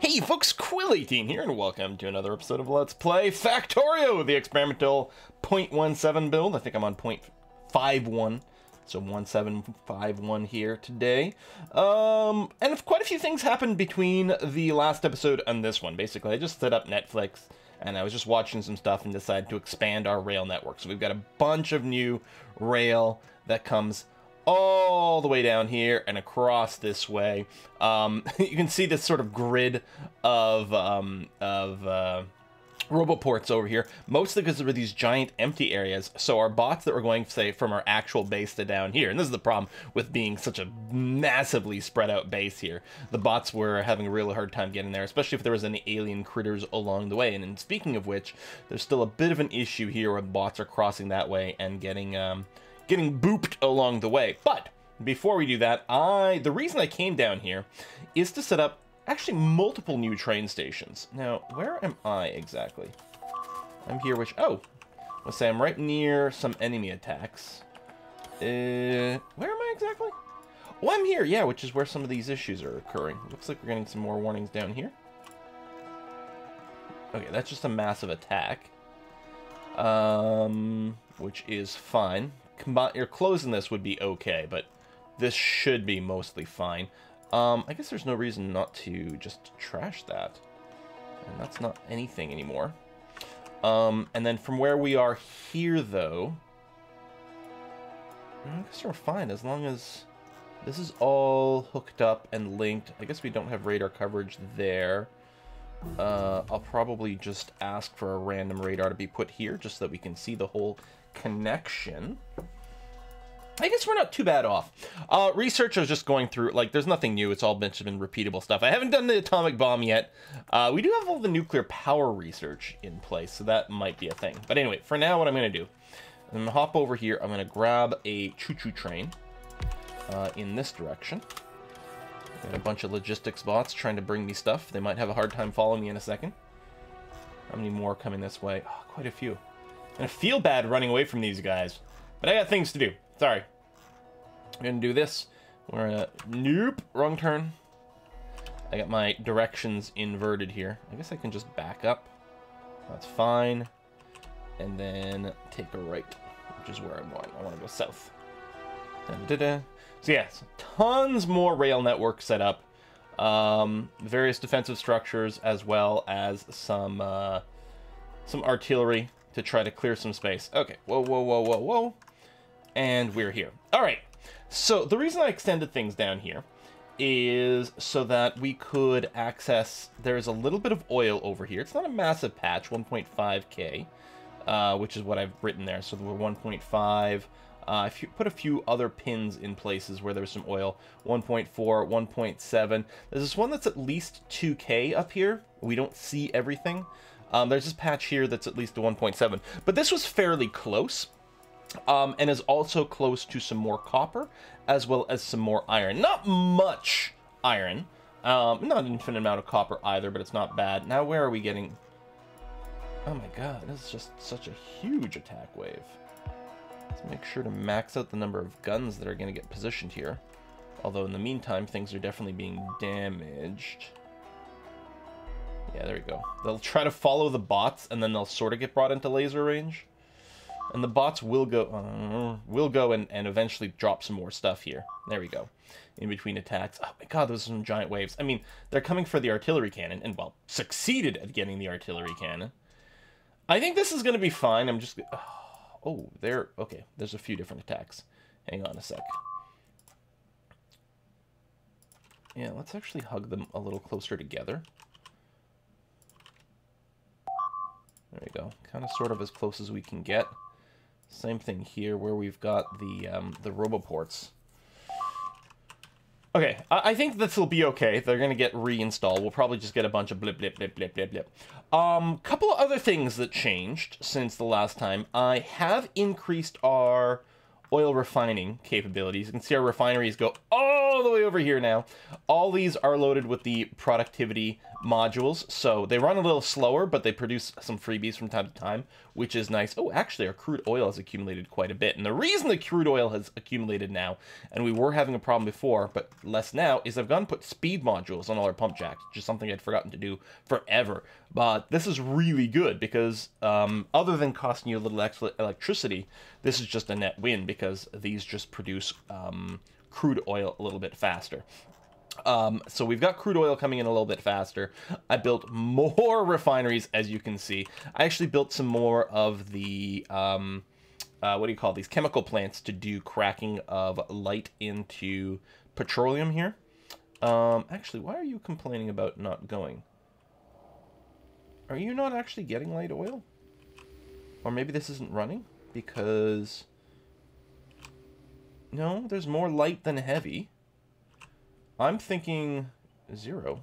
Hey folks, Quill18 here, and welcome to another episode of Let's Play Factorio, the experimental 0.17 build. I think I'm on 0.51, so 1751 here today. And quite a few things happened between the last episode and this one. Basically, I just set up Netflix, and I was just watching some stuff and decided to expand our rail network. So we've got a bunch of new rail that comes all the way down here and across this way. You can see this sort of grid of roboports over here, mostly because there were these giant empty areas. So our bots that were going, say, from our actual base to down here, and this is the problem with being such a massively spread out base here, the bots were having a really hard time getting there, especially if there was any alien critters along the way. And speaking of which, there's still a bit of an issue here where bots are crossing that way and getting booped along the way. But before we do that, the reason I came down here is to set up actually multiple new train stations. Now, where am I exactly? I'm here, let's say I'm right near some enemy attacks. Where am I exactly? Oh, I'm here, yeah, which is where some of these issues are occurring. Looks like we're getting some more warnings down here. Okay, that's just a massive attack. Which is fine. You're closing this would be okay, but this should be mostly fine. I guess there's no reason not to just trash that. And that's not anything anymore. And then from where we are here, though, I guess we're fine as long as this is all hooked up and linked. I guess we don't have radar coverage there. I'll probably just ask for a random radar to be put here just so that we can see the whole connection. I guess we're not too bad off. Research I was just going through, like, there's nothing new. It's all been repeatable stuff. I haven't done the atomic bomb yet. We do have all the nuclear power research in place, so that might be a thing. But anyway, for now, what I'm going to do, I'm going to hop over here. I'm going to grab a choo-choo train in this direction. Got a bunch of logistics bots trying to bring me stuff. They might have a hard time following me in a second. How many more coming this way? Oh, quite a few. I feel bad running away from these guys, but I got things to do. Sorry. I'm gonna do this. We're gonna... Nope. Wrong turn. I got my directions inverted here. I guess I can just back up. That's fine. And then take a right, which is where I'm going. I want to go south. Da-da-da. So yes, tons more rail network set up. Various defensive structures, as well as some artillery to try to clear some space. Okay, whoa, whoa, whoa, whoa, whoa. And we're here. All right, so the reason I extended things down here is so that we could access, there's a little bit of oil over here. It's not a massive patch, 1.5K, which is what I've written there. So we're 1.5. If you put a few other pins in places where there's some oil, 1.4, 1.7. There's this one that's at least 2K up here. We don't see everything. There's this patch here that's at least a 1.7. But this was fairly close. And is also close to some more copper, as well as some more iron. Not much iron. Not an infinite amount of copper either, but it's not bad. Now, where are we getting... Oh my god, this is just such a huge attack wave. Let's make sure to max out the number of guns that are going to get positioned here. Although, in the meantime, things are definitely being damaged. Yeah, there we go. They'll try to follow the bots, and then they'll sort of get brought into laser range. And the bots will go and eventually drop some more stuff here. There we go. In between attacks. Oh my god, those are some giant waves. I mean, they're coming for the artillery cannon, and, well, succeeded at getting the artillery cannon. I think this is going to be fine. I'm just... Oh, there... Okay, there's a few different attacks. Hang on a sec. Yeah, let's actually hug them a little closer together. There we go. Kind of sort of as close as we can get. Same thing here where we've got the roboports. Okay, I think this will be okay. They're going to get reinstalled. We'll probably just get a bunch of blip, blip, blip, blip, blip, blip. Couple of other things that changed since the last time. I have increased our oil refining capabilities. You can see our refineries go all the way over here now. All these are loaded with the productivity modules, so they run a little slower, but they produce some freebies from time to time, which is nice. Oh, actually, our crude oil has accumulated quite a bit, and the reason the crude oil has accumulated now, and we were having a problem before, but less now, is I've gone and put speed modules on all our pump jacks, which is something I'd forgotten to do forever. But this is really good because other than costing you a little extra electricity, this is just a net win because these just produce crude oil a little bit faster. So we've got crude oil coming in a little bit faster. I built more refineries, as you can see. I actually built some more of the, what do you call these, chemical plants to do cracking of light into petroleum here. Actually, why are you complaining about not going? Are you not actually getting light oil? Or maybe this isn't running? Because... no, there's more light than heavy. I'm thinking 0.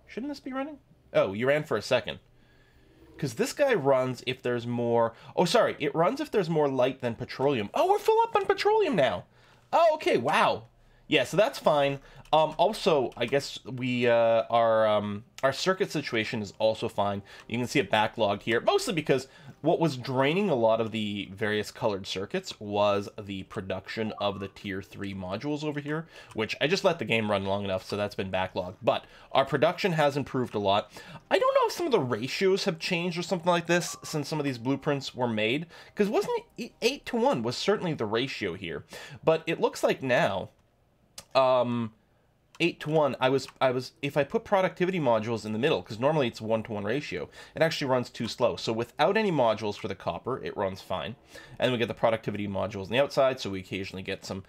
Shouldn't this be running? Oh, you ran for a second. Because this guy runs if there's more... oh, sorry. It runs if there's more light than petroleum. Oh, we're full up on petroleum now. Oh, okay. Wow. Yeah, so that's fine. Also, I guess we our circuit situation is also fine. You can see it backlogged here, mostly because what was draining a lot of the various colored circuits was the production of the tier 3 modules over here, which I just let the game run long enough, so that's been backlogged. But our production has improved a lot. I don't know if some of the ratios have changed or something like this since some of these blueprints were made, because wasn't it 8-to-1 was certainly the ratio here, but it looks like now 8-to-1, I was if I put productivity modules in the middle, because normally it's a 1-to-1 ratio, it actually runs too slow. So without any modules for the copper, it runs fine. And we get the productivity modules on the outside, so we occasionally get some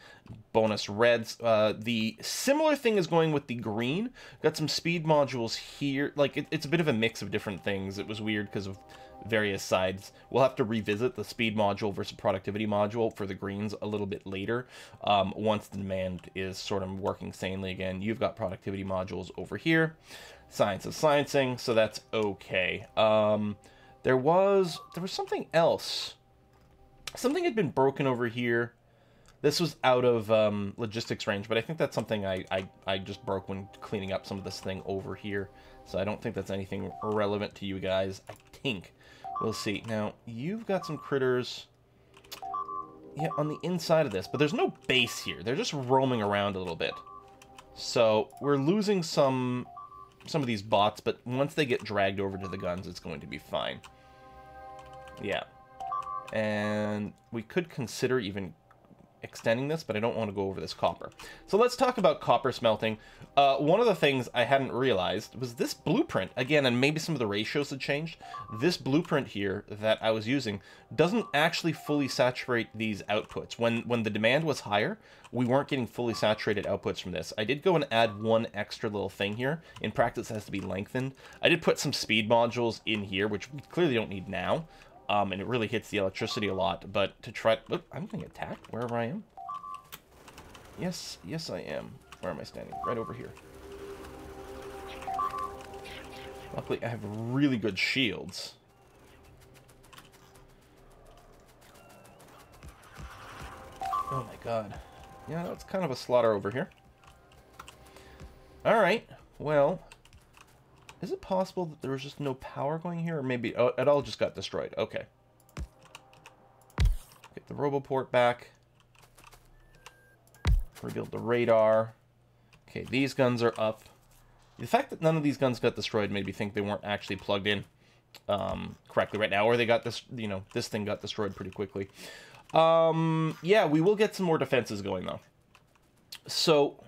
bonus reds. The similar thing is going with the green. Got some speed modules here. Like, it's a bit of a mix of different things. It was weird because of various sides. We'll have to revisit the speed module versus productivity module for the greens a little bit later, once the demand is sort of working sanely again. You've got productivity modules over here. Science is sciencing, so that's okay. There was something else. Something had been broken over here. This was out of logistics range, but I think that's something I just broke when cleaning up some of this thing over here. So I don't think that's anything relevant to you guys, I think. We'll see. Now, you've got some critters, yeah, on the inside of this, but there's no base here. They're just roaming around a little bit. So we're losing some of these bots, but once they get dragged over to the guns, it's going to be fine. Yeah. And we could consider even extending this, but I don't want to go over this copper. So let's talk about copper smelting. One of the things I hadn't realized was this blueprint, again, and maybe some of the ratios had changed. This blueprint here that I was using doesn't actually fully saturate these outputs. When the demand was higher, we weren't getting fully saturated outputs from this. I did go and add one extra little thing here. In practice, it has to be lengthened. I did put some speed modules in here, which we clearly don't need now. And it really hits the electricity a lot, but to try... oh, I'm getting attacked wherever I am. Yes, yes I am. Where am I standing? Right over here. Luckily, I have really good shields. Oh my god. Yeah, that's kind of a slaughter over here. Alright, well... is it possible that there was just no power going here? Or maybe... oh, it all just got destroyed. Okay. Get the roboport back. Rebuild the radar. Okay, these guns are up. The fact that none of these guns got destroyed made me think they weren't actually plugged in correctly right now. Or they got this, you know, this thing got destroyed pretty quickly. Yeah, we will get some more defenses going, though. So,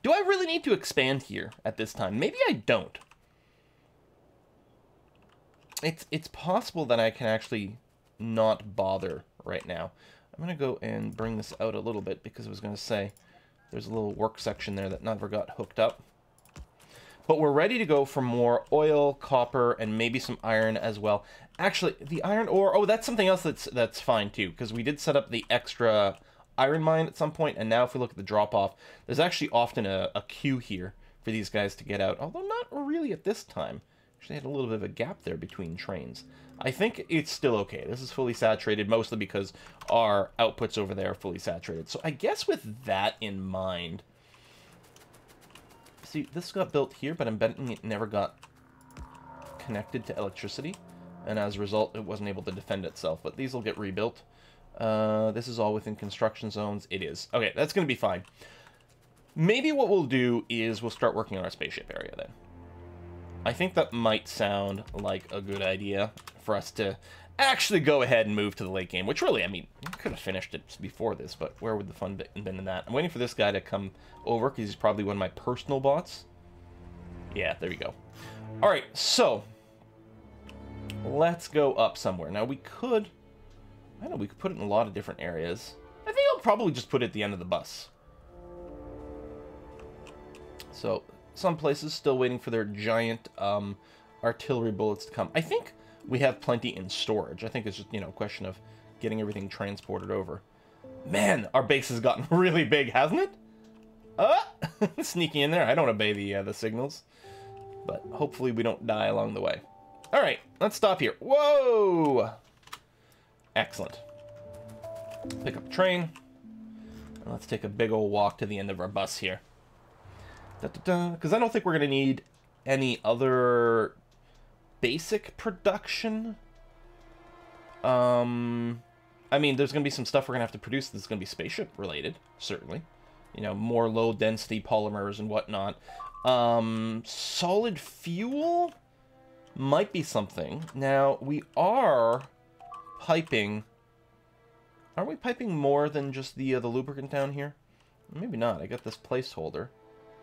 do I really need to expand here at this time? Maybe I don't. It's possible that I can actually not bother right now. I'm going to go and bring this out a little bit because I was going to say there's a little work section there that never got hooked up. But we're ready to go for more oil, copper, and maybe some iron as well. Actually, the iron ore... oh, that's something else that's fine too, because we did set up the extra iron mine at some point, and now if we look at the drop-off, there's actually often a queue here for these guys to get out, although not really at this time. Actually had a little bit of a gap there between trains. I think it's still okay. This is fully saturated, mostly because our outputs over there are fully saturated. So I guess with that in mind... See, this got built here, but I'm betting it never got connected to electricity. And as a result, it wasn't able to defend itself. But these will get rebuilt. This is all within construction zones. It is. Okay, that's going to be fine. Maybe what we'll do is we'll start working on our spaceship area then. I think that might sound like a good idea for us to actually go ahead and move to the late game, which really, I mean, I could have finished it before this, but where would the fun been in that? I'm waiting for this guy to come over because he's probably one of my personal bots. Yeah, there you go. All right, so let's go up somewhere. Now we could, I don't know, we could put it in a lot of different areas. I think I'll probably just put it at the end of the bus. So some places still waiting for their giant artillery bullets to come. I think we have plenty in storage. I think it's just, you know, a question of getting everything transported over. Man, our base has gotten really big, hasn't it? Sneaking in there. I don't obey the signals. But hopefully we don't die along the way. All right, let's stop here. Whoa! Excellent. Pick up a train. And let's take a big old walk to the end of our bus here. Because I don't think we're going to need any other basic production. I mean, there's going to be some stuff we're going to have to produce that's going to be spaceship related, certainly. You know, more low density polymers and whatnot. Solid fuel might be something. Now, we are piping... Aren't we piping more than just the lubricant down here? Maybe not. I got this placeholder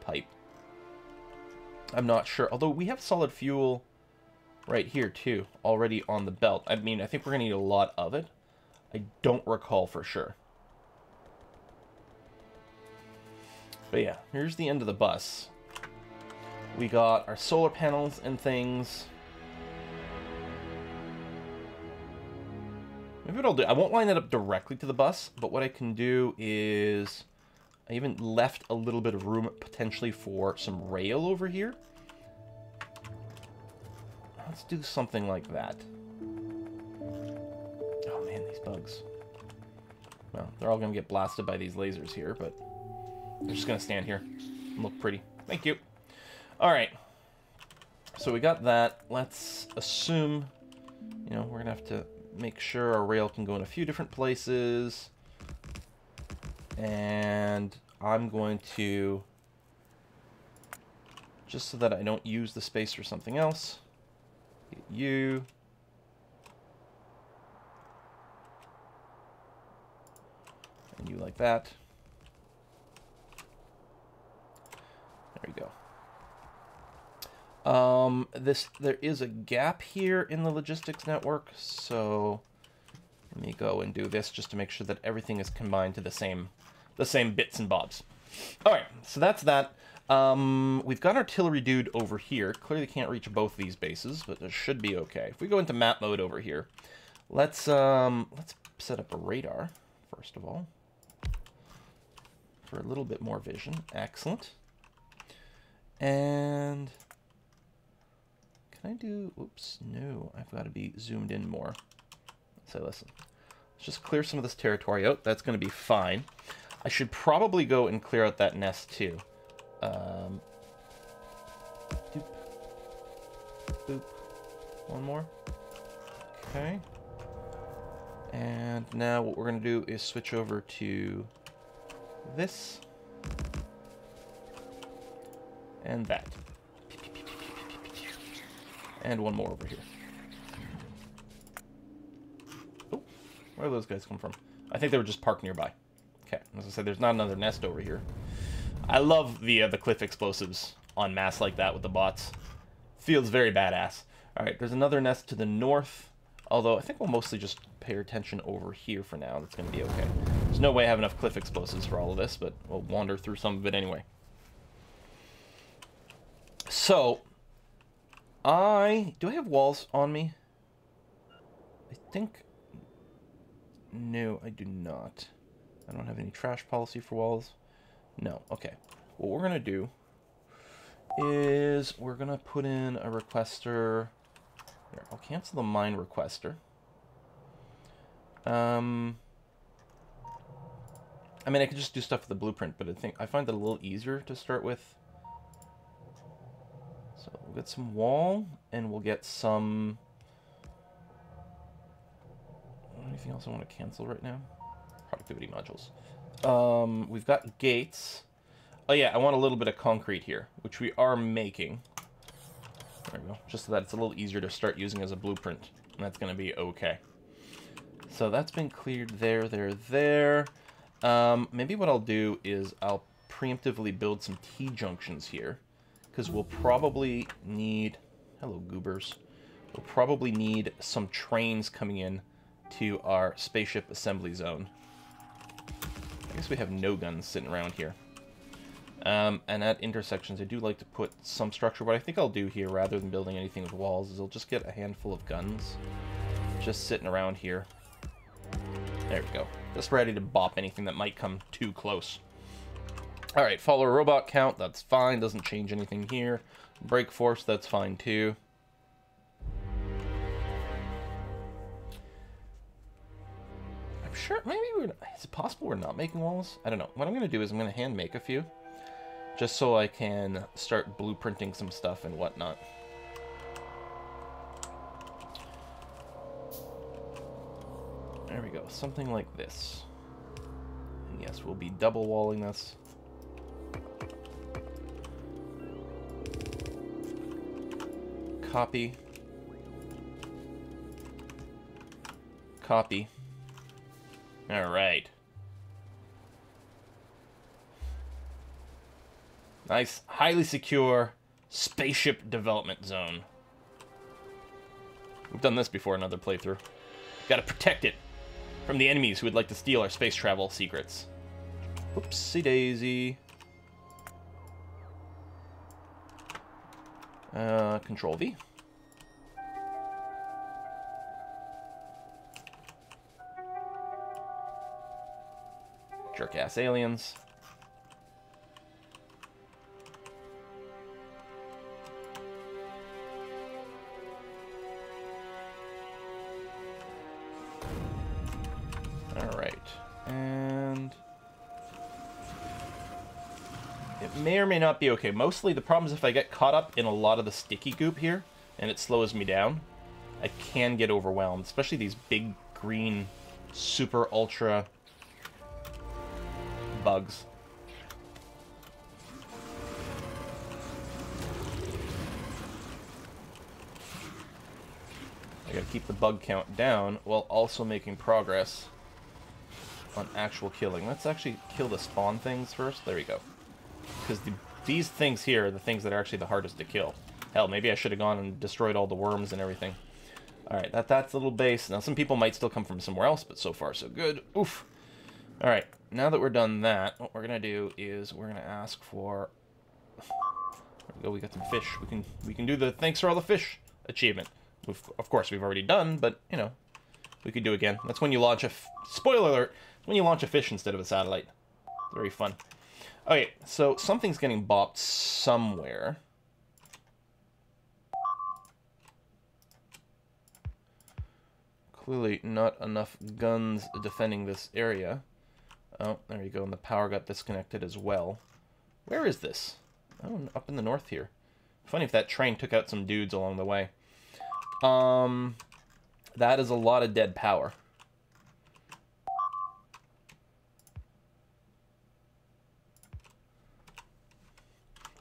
pipe. I'm not sure. Although we have solid fuel right here too, already on the belt. I mean, I think we're gonna need a lot of it. I don't recall for sure. But yeah, here's the end of the bus. We got our solar panels and things. Maybe what I'll do, I won't line it up directly to the bus, but what I can do is... I even left a little bit of room potentially for some rail over here. Let's do something like that. Oh man, these bugs. Well, they're all going to get blasted by these lasers here, but they're just going to stand here and look pretty. Thank you. All right. So we got that. Let's assume, you know, we're going to have to make sure our rail can go in a few different places. And I'm going to, just so that I don't use the space for something else, get you, and you like that. There you go. There is a gap here in the logistics network, so let me go and do this just to make sure that everything is combined to the same bits and bobs. All right, so that's that. We've got an artillery dude over here. Clearly can't reach both these bases, but it should be okay. If we go into map mode over here, let's set up a radar first of all for a little bit more vision. Excellent. And can I do? Oops, no. I've got to be zoomed in more. So listen. Let's just clear some of this territory out. That's going to be fine. I should probably go and clear out that nest too. Doop. Boop. One more. Okay. And now what we're going to do is switch over to this. And that. And one more over here. Oh, where do those guys come from? I think they were just parked nearby. Okay, as I said, there's not another nest over here. I love the cliff explosives on mass like that with the bots. Feels very badass. All right, there's another nest to the north. Although I think we'll mostly just pay attention over here for now. That's going to be okay. There's no way I have enough cliff explosives for all of this, but we'll wander through some of it anyway. So, do I have walls on me? I think... No, I do not. I don't have any trash policy for walls. No, okay. What we're going to do is we're going to put in a requester. Here, I'll cancel the mine requester. I mean, I could just do stuff with the blueprint, but I find that a little easier to start with. So we'll get some wall, and we'll get some... Anything else I want to cancel right now? Productivity modules. We've got gates. Oh yeah, I want a little bit of concrete here, which we are making. There we go. Just so that it's a little easier to start using as a blueprint. And that's going to be okay. So that's been cleared there. Maybe what I'll do is I'll preemptively build some T-junctions here. Because we'll probably need... Hello, goobers. We'll probably need some trains coming in to our spaceship assembly zone. I guess we have no guns sitting around here. And at intersections, I do like to put some structure. What I think I'll do here, rather than building anything with walls, is I'll just get a handful of guns just sitting around here. There we go. Just ready to bop anything that might come too close. Alright, follower robot count, that's fine. Doesn't change anything here. Brake force, that's fine too. I'm sure, maybe is it possible we're not making walls? I don't know. What I'm going to do is I'm going to hand make a few. Just so I can start blueprinting some stuff and whatnot. There we go. Something like this. And yes, we'll be double walling this. Copy. Copy. All right. Nice, highly secure spaceship development zone. We've done this before in another playthrough. Gotta protect it from the enemies who would like to steal our space travel secrets. Oopsie daisy. Control V. Jerk-ass aliens. Alright, and it may or may not be okay. Mostly the problem is if I get caught up in a lot of the sticky goop here, and it slows me down, I can get overwhelmed, especially these big green super ultra bugs. I gotta keep the bug count down while also making progress on actual killing. Let's actually kill the spawn things first. There we go. Because these things here are the things that are actually the hardest to kill. Hell, maybe I should have gone and destroyed all the worms and everything. Alright, that's a little base. Now, some people might still come from somewhere else, but so far, so good. Oof. Alright, now that we're done that, what we're going to do is we're going to ask for... There we go, we got some fish. We can do the thanks for all the fish achievement. Of course, we've already done, but, you know, we could do again. That's when you launch a... Spoiler alert! When you launch a fish instead of a satellite. Very fun. Okay, so something's getting bopped somewhere. Clearly not enough guns defending this area. Oh, there you go, and the power got disconnected as well. Where is this? Oh, up in the north here. Funny if that train took out some dudes along the way. That is a lot of dead power.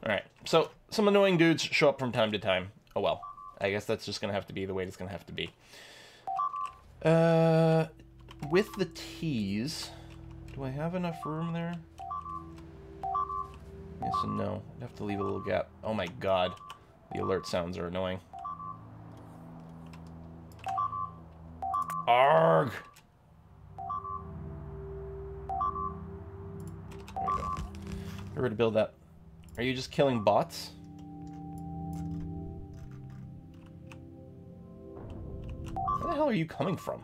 Alright, so some annoying dudes show up from time to time. Oh well, I guess that's just going to have to be the way it's going to have to be. With the T's, do I have enough room there? Yes and no. I'd have to leave a little gap. Oh my god, the alert sounds are annoying. Arg! There we go. Remember to build that. Are you just killing bots? Where the hell are you coming from?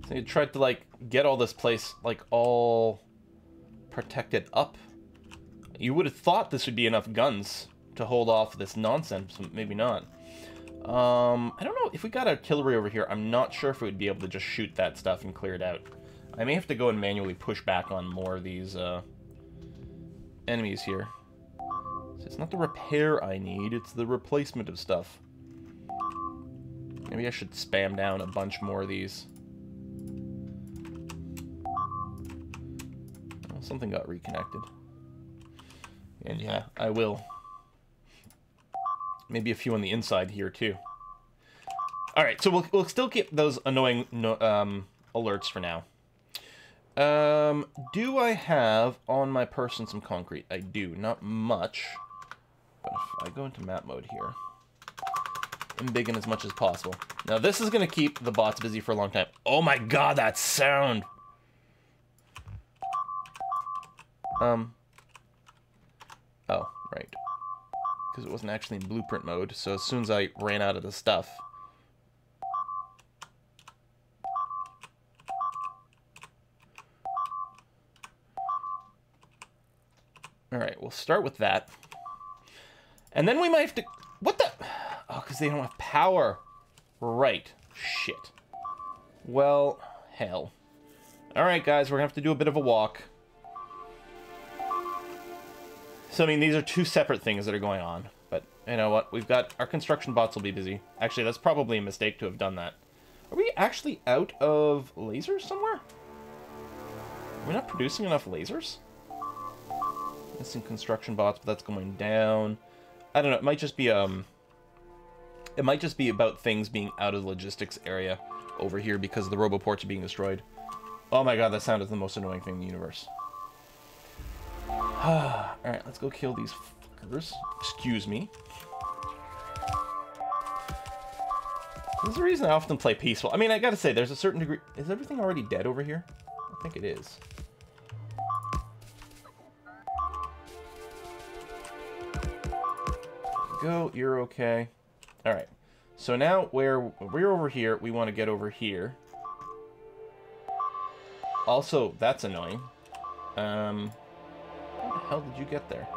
So you tried to, like, get all this place, like, all protected up. You would have thought this would be enough guns to hold off this nonsense, but maybe not. I don't know, if we got artillery over here, I'm not sure if we would be able to just shoot that stuff and clear it out. I may have to go and manually push back on more of these, enemies here. So it's not the repair I need, it's the replacement of stuff. Maybe I should spam down a bunch more of these. Well, something got reconnected. And yeah, I will. Maybe a few on the inside here, too. Alright, so we'll still keep those annoying alerts for now. Do I have on my person some concrete? I do. Not much. But if I go into map mode here, I'm bigging as much as possible. Now, this is going to keep the bots busy for a long time. Oh my god, that sound! Oh, right. Because it wasn't actually in blueprint mode, so as soon as I ran out of the stuff... Alright, we'll start with that. And then we might have to... What the... Oh, because they don't have power. Right. Shit. Well, hell. Alright, guys, we're going to have to do a bit of a walk. So, I mean, these are two separate things that are going on. But, you know what? We've got... Our construction bots will be busy. Actually, that's probably a mistake to have done that. Are we actually out of lasers somewhere? Are we not producing enough lasers? Missing construction bots, but that's going down. I don't know. It might just be about things being out of the logistics area over here because the roboports are being destroyed. Oh my god, that sound is the most annoying thing in the universe. Alright, let's go kill these fuckers. Excuse me. There's a reason I often play peaceful. I mean, I gotta say, there's a certain degree... Is everything already dead over here? I think it is. Go, you're okay. Alright. So now we're over here, we want to get over here. Also, that's annoying. How the hell did you get there?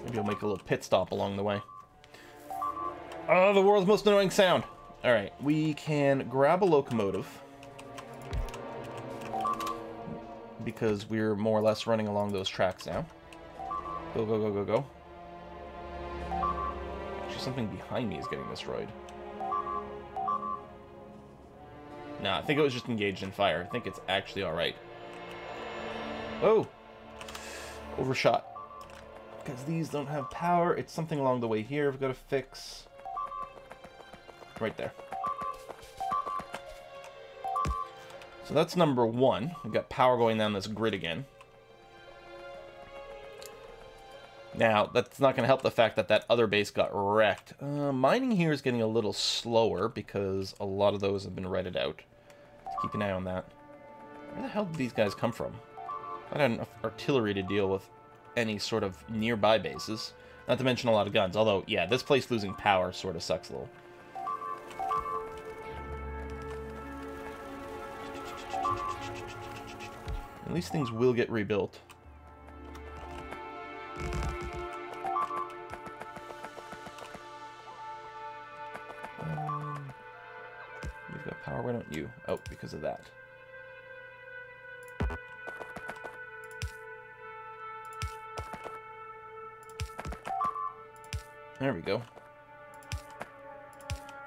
Maybe I'll make a little pit stop along the way. Oh, the world's most annoying sound! Alright, we can grab a locomotive. Because we're more or less running along those tracks now. Go, go, go, go, go. Actually, something behind me is getting destroyed. Nah, I think it was just engaged in fire. I think it's actually alright. Oh! Overshot. Because these don't have power. It's something along the way here we've got to fix. Right there. So that's number one. We've got power going down this grid again. Now, that's not going to help the fact that that other base got wrecked. Mining here is getting a little slower because a lot of those have been redded out. Let's keep an eye on that. Where the hell did these guys come from? I had enough artillery to deal with any sort of nearby bases. Not to mention a lot of guns. Although, yeah, this place losing power sort of sucks a little. At least things will get rebuilt. You've got power, why don't you? Oh, because of that. There we go.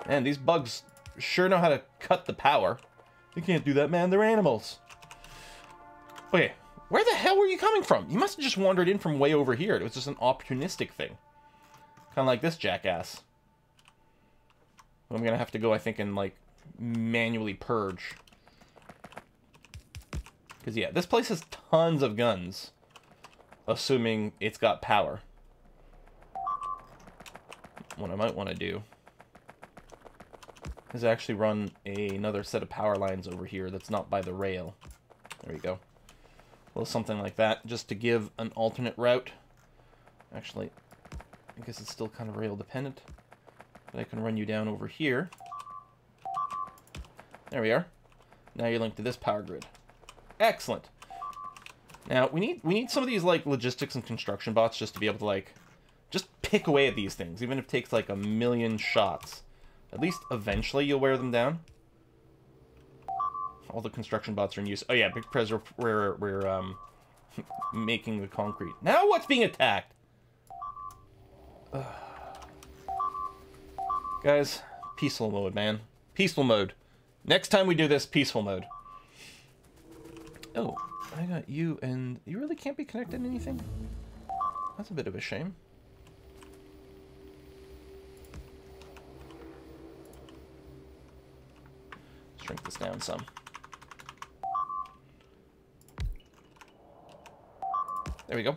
Man, these bugs sure know how to cut the power. They can't do that, man. They're animals. Okay, where the hell were you coming from? You must have just wandered in from way over here. It was just an opportunistic thing. Kind of like this jackass. I'm going to have to go, I think, and, like, manually purge. Because, yeah, this place has tons of guns. Assuming it's got power. What I might want to do is actually run another set of power lines over here that's not by the rail. There we go. A little something like that, just to give an alternate route. Actually, I guess it's still kind of rail dependent. But I can run you down over here. There we are. Now you're linked to this power grid. Excellent. Now, we need some of these, like, logistics and construction bots just to be able to, like, just pick away at these things, even if it takes, like, 1,000,000 shots. At least, eventually, you'll wear them down. All the construction bots are in use. Oh, yeah, because we're making the concrete. Now what's being attacked? Ugh. Guys, peaceful mode, man. Peaceful mode. Next time we do this, peaceful mode. Oh, I got you, and you really can't be connected to anything? That's a bit of a shame. Shrink this down some. There we go.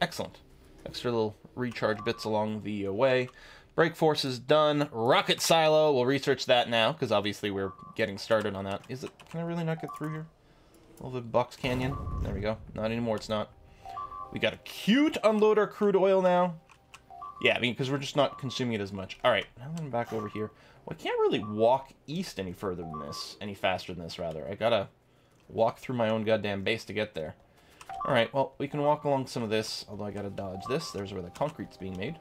Excellent. Extra little recharge bits along the way. Brake force is done. Rocket silo. We'll research that now, because obviously we're getting started on that. Is it? Can I really not get through here? A little bit box canyon. There we go. Not anymore. It's not. We got a cute unload our crude oil now. Yeah, I mean, because we're just not consuming it as much. All right. Now I'm back over here. Well, I can't really walk east any further than this. Any faster than this, rather. I gotta walk through my own goddamn base to get there. All right. Well, we can walk along some of this, although I gotta dodge this. There's where the concrete's being made.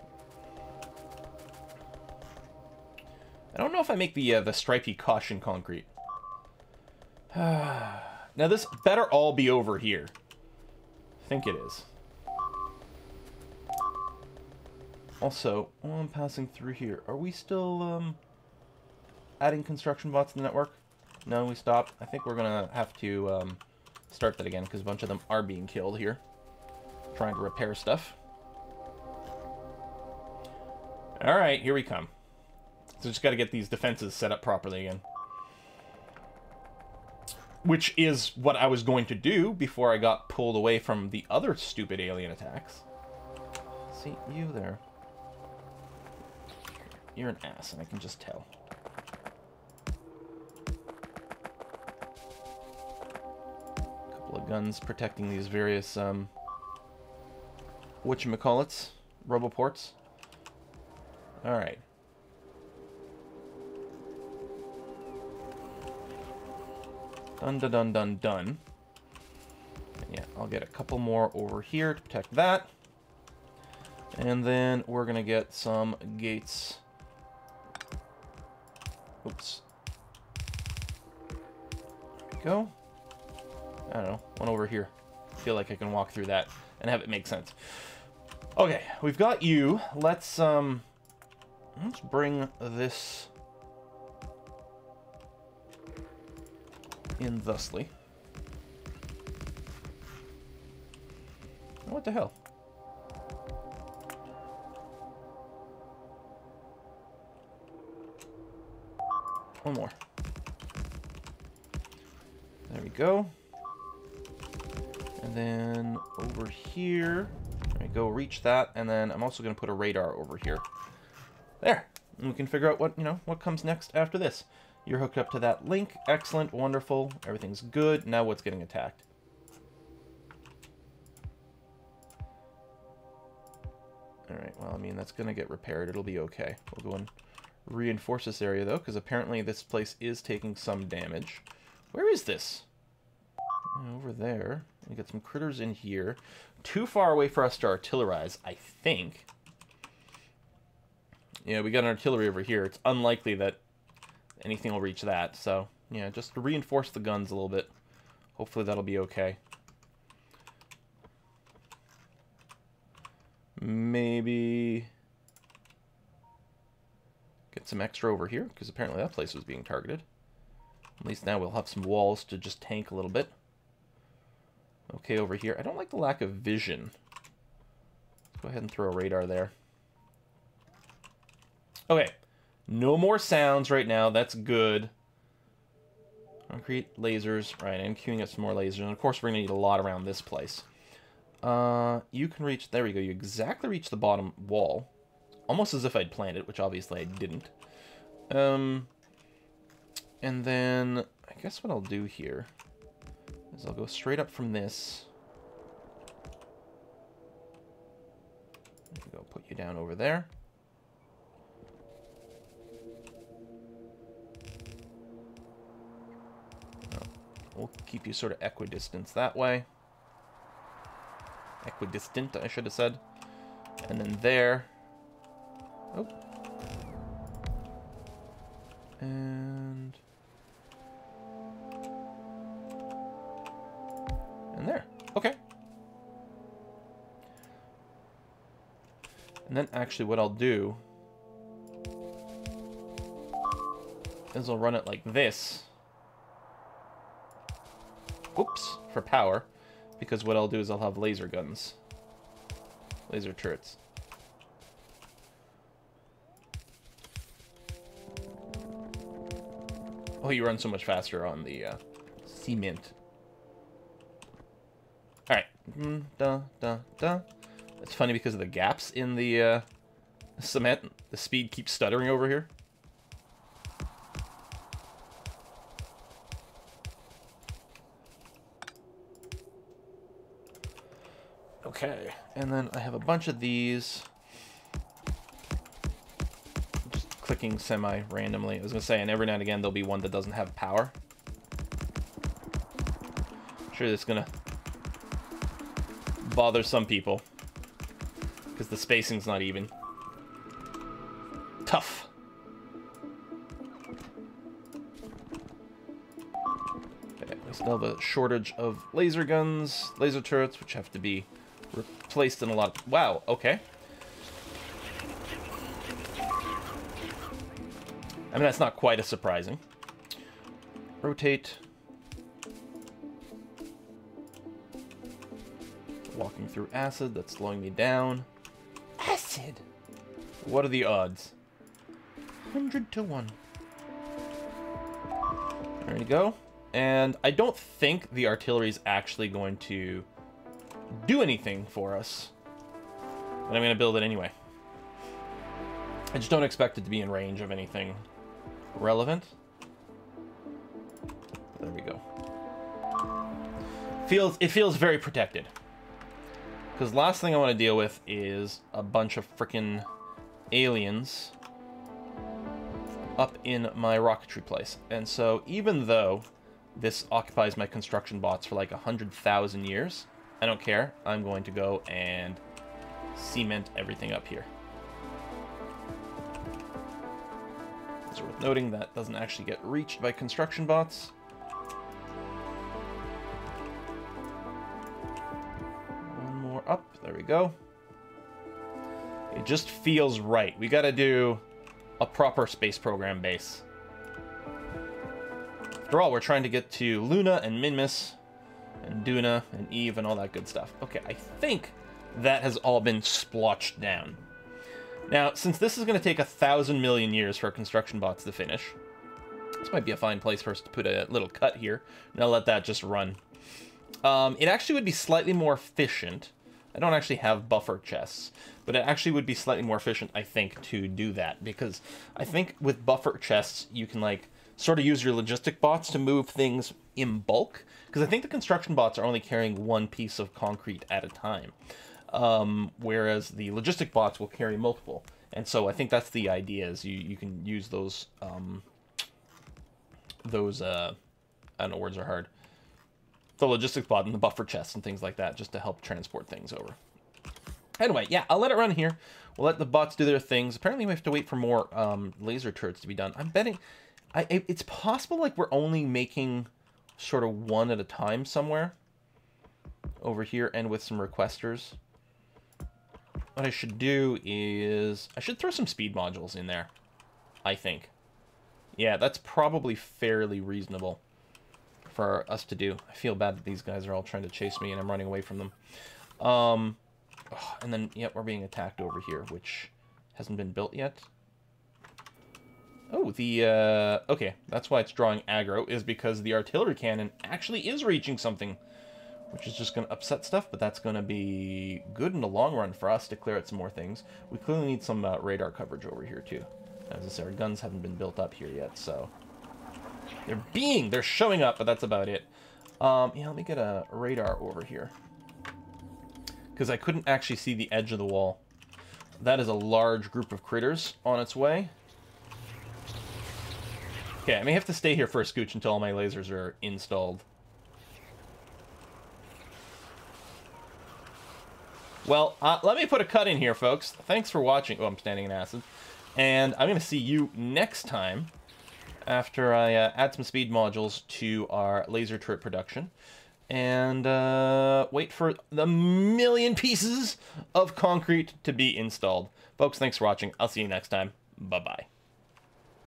I don't know if I make the stripey caution concrete. Now, this better all be over here. I think it is. Also, while I'm passing through here, are we still adding construction bots to the network? No, we stopped. I think we're going to have to start that again, because a bunch of them are being killed here. Trying to repair stuff. Alright, here we come. So just got to get these defenses set up properly again. Which is what I was going to do before I got pulled away from the other stupid alien attacks. See, you there. You're an ass, and I can just tell. A couple of guns protecting these various, whatchamacallits? Roboports. Alright. Dun dun dun dun dun. And yeah, I'll get a couple more over here to protect that. And then we're gonna get some gates. Oops. There we go. I don't know, one over here. I feel like I can walk through that and have it make sense. Okay, we've got you. Let's bring this in thusly. What the hell? One more. There we go. And then over here, there we go, reach that, and then I'm also going to put a radar over here. There. And we can figure out what, what comes next after this. You're hooked up to that link. Excellent, wonderful, everything's good. Now what's getting attacked? Alright, well, I mean, that's going to get repaired. It'll be okay. We'll go and reinforce this area, though, because apparently this place is taking some damage. Where is this? Over there. We got some critters in here. Too far away for us to artillerize, I think. Yeah, we got an artillery over here. It's unlikely that anything will reach that, so yeah, just to reinforce the guns a little bit. Hopefully that'll be okay. Maybe get some extra over here, because apparently that place was being targeted. At least now we'll have some walls to just tank a little bit. Okay, over here. I don't like the lack of vision. Let's go ahead and throw a radar there. Okay. No more sounds right now. That's good. Concrete, lasers. Right, and queuing up some more lasers. And of course, we're going to need a lot around this place. You can reach... There we go. You exactly reach the bottom wall. Almost as if I'd planned it, which obviously I didn't. And then... I guess what I'll do here is I'll go straight up from this. There we go. Put you down over there. We'll keep you sort of equidistant that way. Equidistant, I should have said. And then there. Oh. And there. Okay. And then actually what I'll do is I'll run it like this. Oops, for power. Because what I'll do is I'll have laser guns. Laser turrets. Oh, you run so much faster on the cement. Alright. It's funny because of the gaps in the cement. The speed keeps stuttering over here. Okay, and then I have a bunch of these. Just clicking semi-randomly. I was going to say, and every now and again there'll be one that doesn't have power. I'm sure that's going to bother some people. Because the spacing's not even. Tough. Okay, we still have a shortage of laser guns, laser turrets, which have to be replaced in a lot of... Wow, okay. I mean, that's not quite as surprising. Rotate. Walking through acid, that's slowing me down. Acid! What are the odds? 100 to 1. There you go. And I don't think the artillery is actually going to do anything for us. But I'm going to build it anyway. I just don't expect it to be in range of anything relevant. There we go. It feels very protected. Because last thing I want to deal with is a bunch of frickin' aliens up in my rocketry place. And so even though this occupies my construction bots for like 100,000 years, I don't care. I'm going to go and cement everything up here. It's worth noting that doesn't actually get reached by construction bots. One more up. There we go. It just feels right. We got to do a proper space program base. After all, we're trying to get to Luna and Minmus and Duna and Eve and all that good stuff. Okay, I think that has all been splotched down. Now, since this is going to take 1,000 million years for our construction bots to finish, this might be a fine place for us to put a little cut here, and I'll let that just run. It actually would be slightly more efficient. I don't actually have buffer chests, but it actually would be slightly more efficient, I think, to do that, because I think with buffer chests, you can, like, sort of use your logistic bots to move things in bulk, because I think the construction bots are only carrying one piece of concrete at a time, whereas the logistic bots will carry multiple. And so I think that's the idea, is you can use those, I don't know, words are hard, the logistics bot and the buffer chests and things like that, just to help transport things over. Anyway, yeah, I'll let it run here. We'll let the bots do their things. Apparently we have to wait for more laser turrets to be done. I'm betting... it's possible like we're only making sort of one at a time somewhere over here and with some requesters. What I should do is I should throw some speed modules in there, I think. Yeah, that's probably fairly reasonable for us to do. I feel bad that these guys are all trying to chase me and I'm running away from them. And then, yep, we're being attacked over here, which hasn't been built yet. Oh, okay, that's why it's drawing aggro, is because the artillery cannon actually is reaching something, which is just going to upset stuff, but that's going to be good in the long run for us to clear out some more things. We clearly need some radar coverage over here, too. As I said, our guns haven't been built up here yet, so... They're showing up, but that's about it. Yeah, let me get a radar over here. Because I couldn't actually see the edge of the wall. That is a large group of critters on its way. Okay, I may have to stay here for a scooch until all my lasers are installed. Well, let me put a cut in here, folks. Thanks for watching. Oh, I'm standing in acid. And I'm going to see you next time after I add some speed modules to our laser turret production. And wait for the million pieces of concrete to be installed. Folks, thanks for watching. I'll see you next time. Bye-bye.